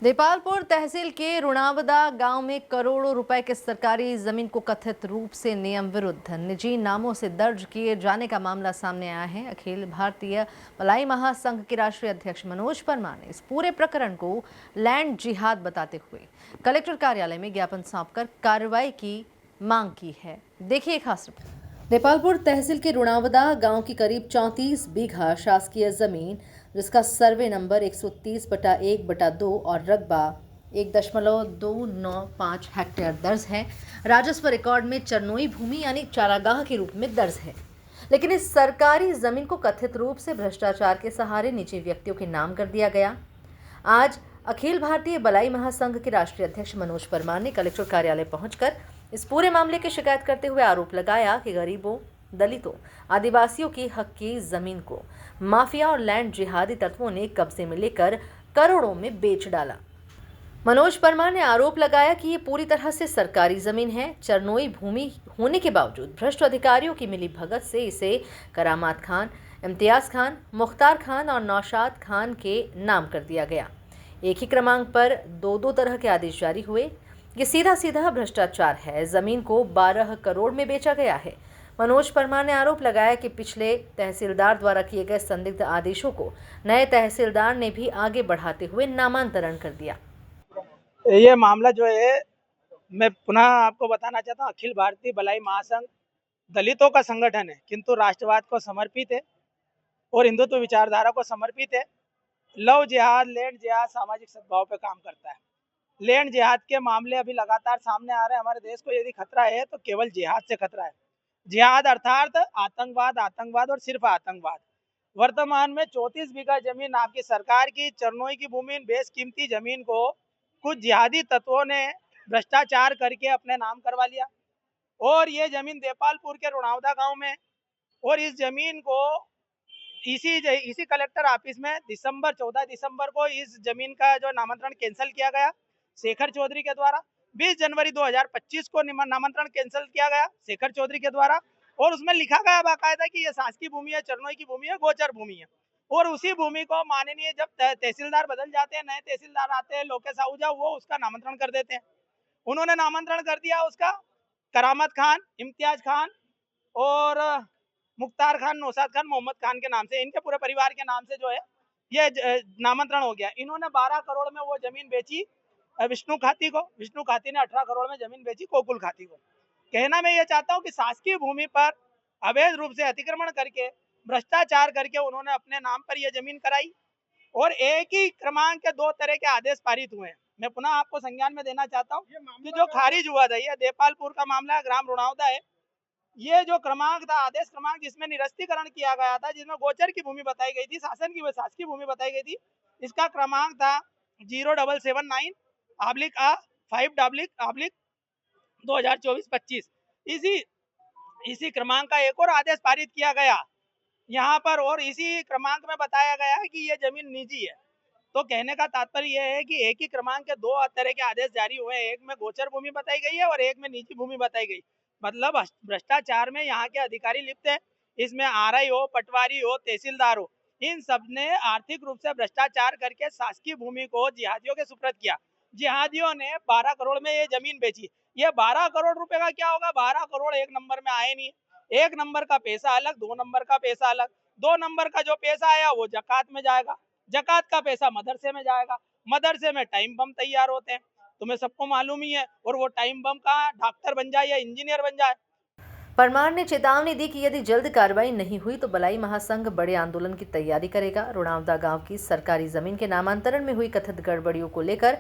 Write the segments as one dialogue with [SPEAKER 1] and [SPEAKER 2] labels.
[SPEAKER 1] देपालपुर तहसील के रुणावदा गांव में करोड़ों रुपए के सरकारी जमीन को कथित रूप से नियम विरुद्ध निजी नामों से दर्ज किए जाने का मामला सामने आया है। अखिल भारतीय भलाई महासंघ के राष्ट्रीय अध्यक्ष मनोज परमार ने इस पूरे प्रकरण को लैंड जिहाद बताते हुए कलेक्टर कार्यालय में ज्ञापन सौंपकर कार्रवाई की मांग की है। देखिए खास रिपोर्ट। देपालपुर तहसील के रुणावदा गांव की करीब 34 बीघा शासकीय जमीन, जिसका सर्वे नंबर 130/1/2 और रकबा 1.295 हेक्टेयर दर्ज है, राजस्व रिकॉर्ड में चरनोई भूमि यानी चारागाह के रूप में दर्ज है। लेकिन इस सरकारी जमीन को कथित रूप से भ्रष्टाचार के सहारे निजी व्यक्तियों के नाम कर दिया गया। आज अखिल भारतीय भलाई महासंघ के राष्ट्रीय अध्यक्ष मनोज परमार ने कलेक्टर कार्यालय पहुंचकर इस पूरे मामले की शिकायत करते हुए आरोप लगाया कि गरीबों, दलितों, आदिवासियों की हक की जमीन को माफिया और लैंड जिहादी तत्वों ने कब्जे में लेकर करोड़ों में बेच डाला। मनोज परमार ने आरोप लगाया कि ये पूरी तरह से सरकारी जमीन है। चरनोई भूमि होने के बावजूद भ्रष्ट अधिकारियों की मिली भगत से इसे करामत खान, इम्तियाज खान, मुख्तार खान और नौशाद खान के नाम कर दिया गया। एक ही क्रमांक पर दो तरह के आदेश जारी हुए। ये सीधा सीधा भ्रष्टाचार है। जमीन को 12 करोड़ में बेचा गया है। मनोज परमार ने आरोप लगाया कि पिछले तहसीलदार द्वारा किए गए संदिग्ध आदेशों को नए तहसीलदार ने भी आगे बढ़ाते हुए नामांतरण कर दिया।
[SPEAKER 2] ये मामला जो है, मैं पुनः आपको बताना चाहता हूँ, अखिल भारतीय भलाई महासंघ दलितों का संगठन है, किंतु राष्ट्रवाद को समर्पित है और हिंदुत्व विचारधारा को समर्पित है। लव जिहाद, लैंड जिहाद, सामाजिक सद्भाव पे काम करता है। लैंड जिहाद के मामले अभी लगातार सामने आ रहे हैं। हमारे देश को यदि खतरा है तो केवल जिहाद से खतरा है। जिहाद अर्थात आतंकवाद, आतंकवाद और सिर्फ आतंकवाद। वर्तमान में 34 बीघा जमीन आपकी सरकार की चरनोई की भूमि, बेशकीमती जमीन को कुछ जिहादी तत्वों ने भ्रष्टाचार करके अपने नाम करवा लिया और ये जमीन देपालपुर के रुणावदा गांव में, और इस जमीन को इसी कलेक्टर ऑफिस में 14 दिसंबर को इस जमीन का जो नामांतरण कैंसिल किया गया शेखर चौधरी के द्वारा। 20 जनवरी 2025 को नामांतरण कैंसिल किया गया शेखर चौधरी के द्वारा, और उसमें लिखा गया बाकायदा कि ये शासकीय भूमि है, चरनोई की भूमि है, गोचर भूमि है। और उसी भूमि को माननीय जब तहसीलदार बदल जाते हैं, नए तहसीलदार आते हैं, लोकेश आहूजा, वो उसका नामांतरण कर देते हैं। उन्होंने नामांतरण कर दिया उसका करामत खान, इम्तियाज खान और मुख्तार खान, नौशाद खान, मोहम्मद खान के नाम से, इनके पूरे परिवार के नाम से जो है ये नामांतरण हो गया। इन्होंने 12 करोड़ में वो जमीन बेची विष्णु खाती को। विष्णु खाती ने 18 करोड़ में जमीन बेची कोकुल खाती को। कहना मैं ये चाहता हूँ कि शासकीय भूमि पर अवैध रूप से अतिक्रमण करके, भ्रष्टाचार करके उन्होंने अपने नाम पर यह जमीन कराई और एक ही क्रमांक के 2 तरह के आदेश पारित हुए हैं। मैं पुनः आपको संज्ञान में देना चाहता हूँ कि जो खारिज हुआ था, यह देपालपुर का मामला है, ग्राम रुणावदा है। ये जो क्रमांक था, आदेश क्रमांक, जिसमें निरस्तीकरण किया गया था, जिसमें गोचर की भूमि बताई गई थी, शासन की शासकीय भूमि बताई गई थी, इसका क्रमांक था 0779/5/2024-25। इसी क्रमांक का एक और आदेश पारित किया गया यहाँ पर, और इसी क्रमांक में बताया गया है कि ये जमीन निजी है। तो कहने का तात्पर्य यह है कि एक ही क्रमांक के 2 तरह के आदेश जारी हुए हैं। एक में गोचर भूमि बताई गई है और एक में निजी भूमि बताई गई। मतलब भ्रष्टाचार में यहाँ के अधिकारी लिप्त है। इसमें आरआई हो, पटवारी हो, तहसीलदार हो, इन सब ने आर्थिक रूप से भ्रष्टाचार करके शासकीय भूमि को जिहादियों के सुपुर्द किया। जिहादियों ने 12 करोड़ में ये जमीन बेची। ये 12 करोड़ रुपए का क्या होगा? 12 करोड़ एक नंबर में आए नहीं। एक नंबर का पैसा अलग, 2 नंबर का पैसा अलग। 2 नंबर का जो पैसा आया वो जकात में जाएगा, जकात का पैसा मदरसे में जाएगा, मदरसे में टाइम बम तैयार होते हैं, तुम्हें सबको मालूम ही है। और वो टाइम बम का डॉक्टर बन जाए या इंजीनियर बन जाए।
[SPEAKER 1] परमार ने चेतावनी दी कि यदि जल्द कार्रवाई नहीं हुई तो भलाई महासंघ बड़े आंदोलन की तैयारी करेगा। रुणावदा गांव की सरकारी जमीन के नामांतरण में हुई कथित गड़बड़ियों को लेकर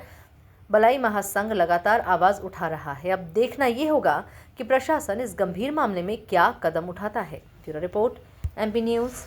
[SPEAKER 1] भलाई महासंघ लगातार आवाज उठा रहा है। अब देखना ये होगा कि प्रशासन इस गंभीर मामले में क्या कदम उठाता है। Bureau report, MP news.